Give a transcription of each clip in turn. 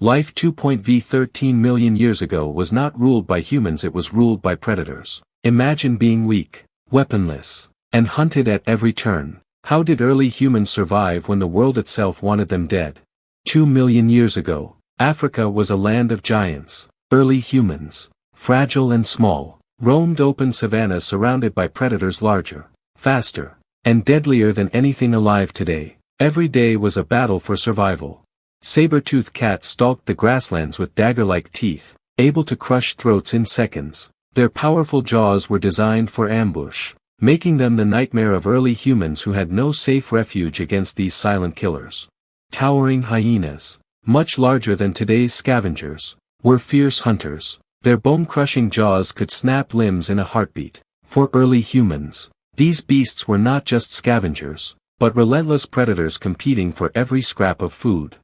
Life 2.v 13 million years ago was not ruled by humans, it was ruled by predators. Imagine being weak, weaponless, and hunted at every turn. How did early humans survive when the world itself wanted them dead? 2 million years ago, Africa was a land of giants. Early humans, fragile and small, roamed open savannas surrounded by predators larger, faster, and deadlier than anything alive today. Every day was a battle for survival. Saber-toothed cats stalked the grasslands with dagger-like teeth, able to crush throats in seconds. Their powerful jaws were designed for ambush, making them the nightmare of early humans who had no safe refuge against these silent killers. Towering hyenas, much larger than today's scavengers, were fierce hunters. Their bone-crushing jaws could snap limbs in a heartbeat. For early humans, these beasts were not just scavengers, but relentless predators competing for every scrap of food.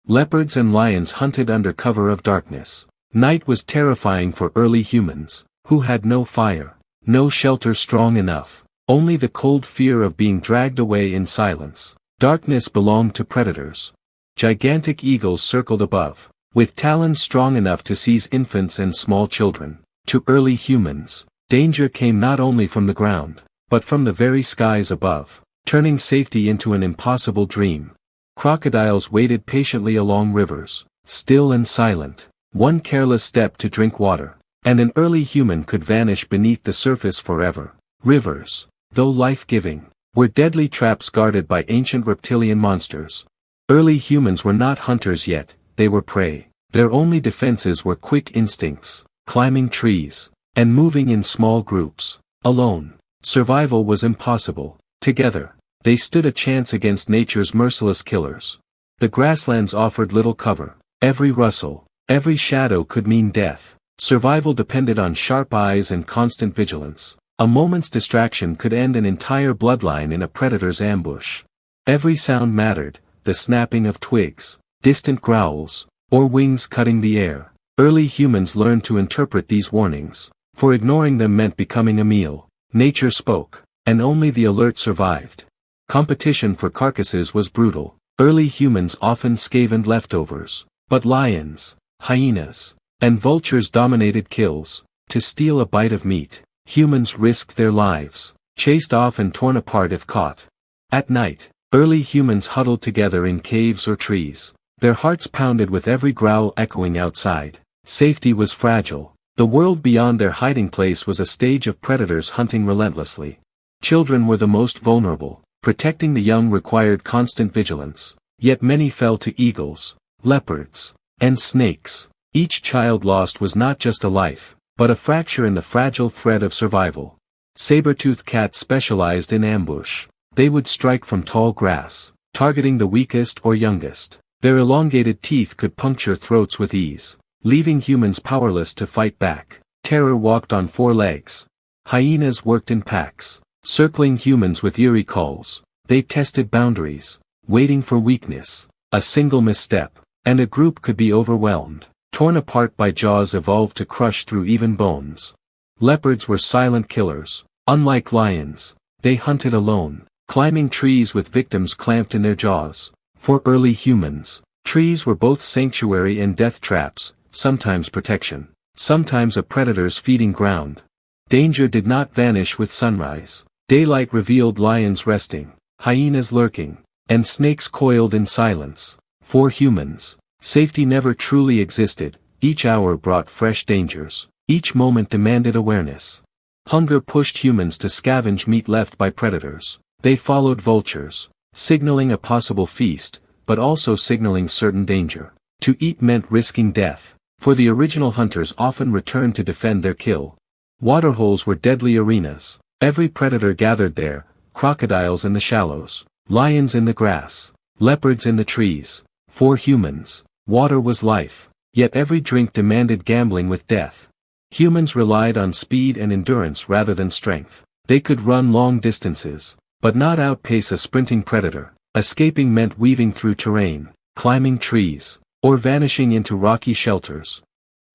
Leopards and lions hunted under cover of darkness. Night was terrifying for early humans, who had no fire, no shelter strong enough, only the cold fear of being dragged away in silence. Darkness belonged to predators. Gigantic eagles circled above, with talons strong enough to seize infants and small children. To early humans, danger came not only from the ground, but from the very skies above, turning safety into an impossible dream. Crocodiles waited patiently along rivers, still and silent, one careless step to drink water, and an early human could vanish beneath the surface forever. Rivers, though life-giving, were deadly traps guarded by ancient reptilian monsters. Early humans were not hunters yet, they were prey. Their only defenses were quick instincts, climbing trees, and moving in small groups. Alone, survival was impossible. Together, they stood a chance against nature's merciless killers. The grasslands offered little cover. Every rustle, every shadow could mean death. Survival depended on sharp eyes and constant vigilance. A moment's distraction could end an entire bloodline in a predator's ambush. Every sound mattered, the snapping of twigs, distant growls, or wings cutting the air. Early humans learned to interpret these warnings, for ignoring them meant becoming a meal. Nature spoke, and only the alert survived. Competition for carcasses was brutal. Early humans often scavened leftovers, but lions, hyenas, and vultures dominated kills. To steal a bite of meat, humans risked their lives, chased off and torn apart if caught. At night, early humans huddled together in caves or trees, their hearts pounded with every growl echoing outside. Safety was fragile. The world beyond their hiding place was a stage of predators hunting relentlessly. Children were the most vulnerable. Protecting the young required constant vigilance, yet many fell to eagles, leopards, and snakes. Each child lost was not just a life, but a fracture in the fragile thread of survival. Saber-toothed cats specialized in ambush. They would strike from tall grass, targeting the weakest or youngest. Their elongated teeth could puncture throats with ease, leaving humans powerless to fight back. Terror walked on four legs. Hyenas worked in packs, circling humans with eerie calls. They tested boundaries, waiting for weakness. A single misstep, and a group could be overwhelmed. Torn apart by jaws evolved to crush through even bones. Leopards were silent killers. Unlike lions, they hunted alone, climbing trees with victims clamped in their jaws. For early humans, trees were both sanctuary and death traps, sometimes protection, sometimes a predator's feeding ground. Danger did not vanish with sunrise. Daylight revealed lions resting, hyenas lurking, and snakes coiled in silence. For humans, safety never truly existed. Each hour brought fresh dangers. Each moment demanded awareness. Hunger pushed humans to scavenge meat left by predators. They followed vultures, signaling a possible feast, but also signaling certain danger. To eat meant risking death, for the original hunters often returned to defend their kill. Waterholes were deadly arenas. Every predator gathered there, crocodiles in the shallows, lions in the grass, leopards in the trees. For humans, water was life, yet every drink demanded gambling with death. Humans relied on speed and endurance rather than strength. They could run long distances, but not outpace a sprinting predator. Escaping meant weaving through terrain, climbing trees, or vanishing into rocky shelters.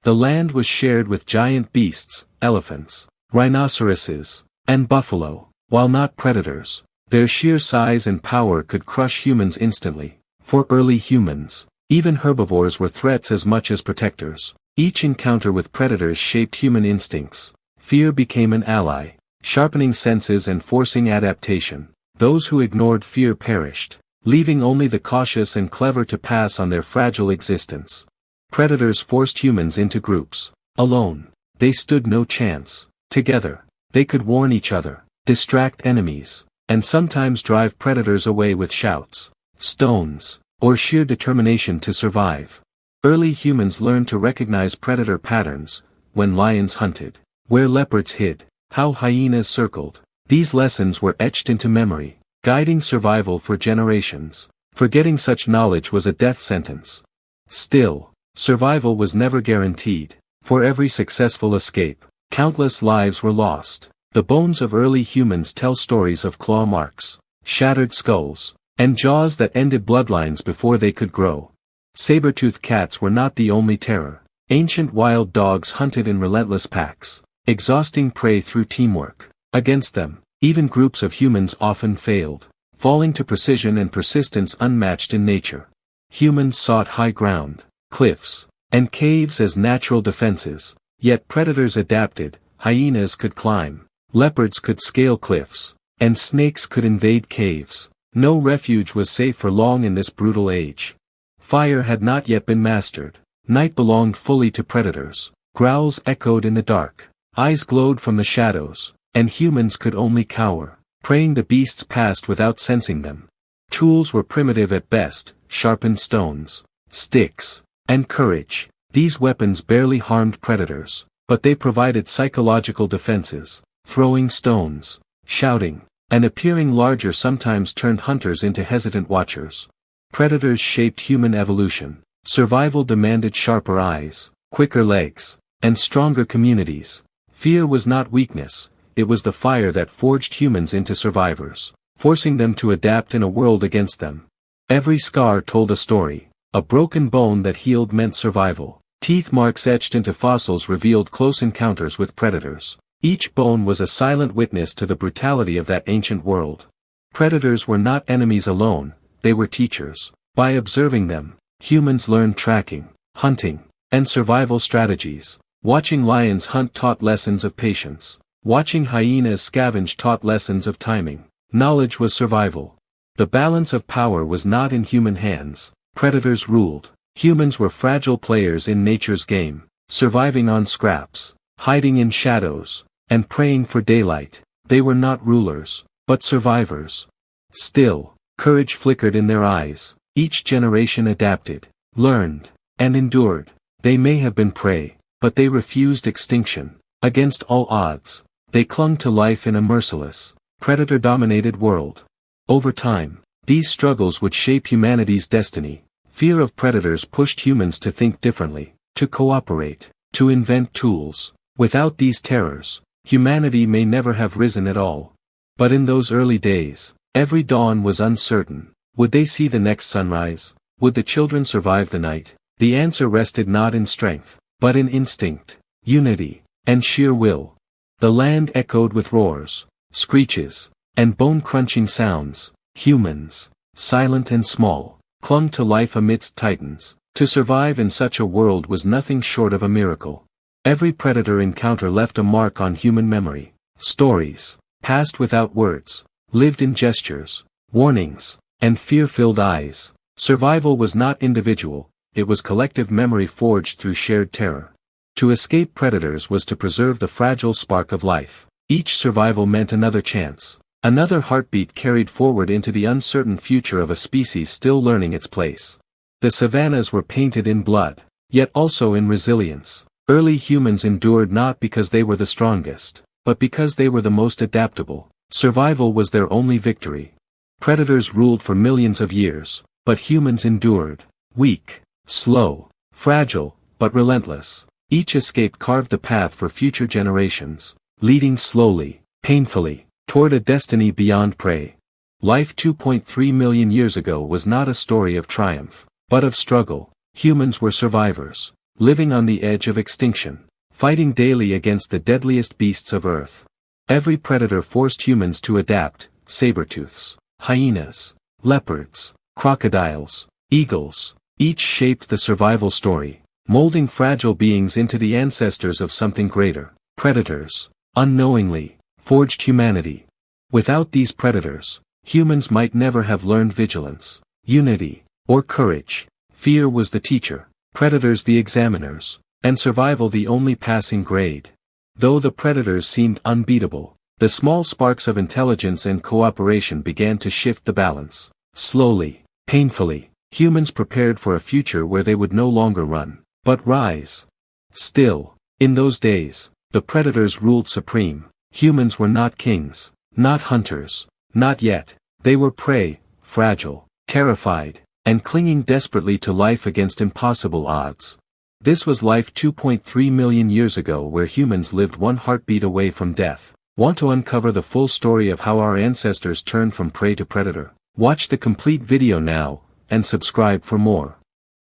The land was shared with giant beasts, elephants, rhinoceroses, and buffalo. While not predators, their sheer size and power could crush humans instantly. For early humans, Even herbivores were threats as much as protectors. Each encounter with predators shaped human instincts. Fear became an ally, sharpening senses and forcing adaptation. Those who ignored fear perished, leaving only the cautious and clever to pass on their fragile existence. Predators forced humans into groups. Alone, they stood no chance. Together, they could warn each other, distract enemies, and sometimes drive predators away with shouts, stones, or sheer determination to survive. Early humans learned to recognize predator patterns: when lions hunted, where leopards hid, how hyenas circled. These lessons were etched into memory, guiding survival for generations. Forgetting such knowledge was a death sentence. Still, survival was never guaranteed. For every successful escape, countless lives were lost. The bones of early humans tell stories of claw marks, shattered skulls, and jaws that ended bloodlines before they could grow. Saber-toothed cats were not the only terror. Ancient wild dogs hunted in relentless packs, exhausting prey through teamwork. Against them, even groups of humans often failed, falling to precision and persistence unmatched in nature. Humans sought high ground, cliffs, and caves as natural defenses, yet predators adapted. Hyenas could climb, leopards could scale cliffs, and snakes could invade caves. No refuge was safe for long in this brutal age. Fire had not yet been mastered. Night belonged fully to predators. Growls echoed in the dark, eyes glowed from the shadows, and humans could only cower, praying the beasts passed without sensing them. Tools were primitive at best: sharpened stones, sticks, and courage. These weapons barely harmed predators, but they provided psychological defenses. Throwing stones, shouting, and appearing larger sometimes turned hunters into hesitant watchers. Predators shaped human evolution. Survival demanded sharper eyes, quicker legs, and stronger communities. Fear was not weakness, it was the fire that forged humans into survivors, forcing them to adapt in a world against them. Every scar told a story. A broken bone that healed meant survival. Teeth marks etched into fossils revealed close encounters with predators. Each bone was a silent witness to the brutality of that ancient world. Predators were not enemies alone, they were teachers. By observing them, humans learned tracking, hunting, and survival strategies. Watching lions hunt taught lessons of patience. Watching hyenas scavenge taught lessons of timing. Knowledge was survival. The balance of power was not in human hands. Predators ruled. Humans were fragile players in nature's game, surviving on scraps, hiding in shadows, and praying for daylight. They were not rulers, but survivors. Still, courage flickered in their eyes. Each generation adapted, learned, and endured. They may have been prey, but they refused extinction. Against all odds, they clung to life in a merciless, predator-dominated world. Over time, these struggles would shape humanity's destiny. Fear of predators pushed humans to think differently, to cooperate, to invent tools. Without these terrors, humanity may never have risen at all. But in those early days, every dawn was uncertain. Would they see the next sunrise? Would the children survive the night? The answer rested not in strength, but in instinct, unity, and sheer will. The land echoed with roars, screeches, and bone-crunching sounds. Humans, silent and small, clung to life amidst titans. To survive in such a world was nothing short of a miracle. Every predator encounter left a mark on human memory. Stories, passed without words, lived in gestures, warnings, and fear-filled eyes. Survival was not individual, it was collective memory forged through shared terror. To escape predators was to preserve the fragile spark of life. Each survival meant another chance. Another heartbeat carried forward into the uncertain future of a species still learning its place. The savannas were painted in blood, yet also in resilience. Early humans endured not because they were the strongest, but because they were the most adaptable. Survival was their only victory. Predators ruled for millions of years, but humans endured. Weak, slow, fragile, but relentless. Each escape carved the path for future generations, leading slowly, painfully, toward a destiny beyond prey. Life 2.3 million years ago was not a story of triumph, but of struggle. Humans were survivors, living on the edge of extinction, fighting daily against the deadliest beasts of Earth. Every predator forced humans to adapt: saber-tooths, hyenas, leopards, crocodiles, eagles. Each shaped the survival story, molding fragile beings into the ancestors of something greater. Predators, unknowingly, forged humanity. Without these predators, humans might never have learned vigilance, unity, or courage. Fear was the teacher, predators the examiners, and survival the only passing grade. Though the predators seemed unbeatable, the small sparks of intelligence and cooperation began to shift the balance. Slowly, painfully, humans prepared for a future where they would no longer run, but rise. Still, in those days, the predators ruled supreme. Humans were not kings, not hunters, not yet. They were prey, fragile, terrified, and clinging desperately to life against impossible odds. This was life 2.3 million years ago, where humans lived one heartbeat away from death. Want to uncover the full story of how our ancestors turned from prey to predator? Watch the complete video now, and subscribe for more.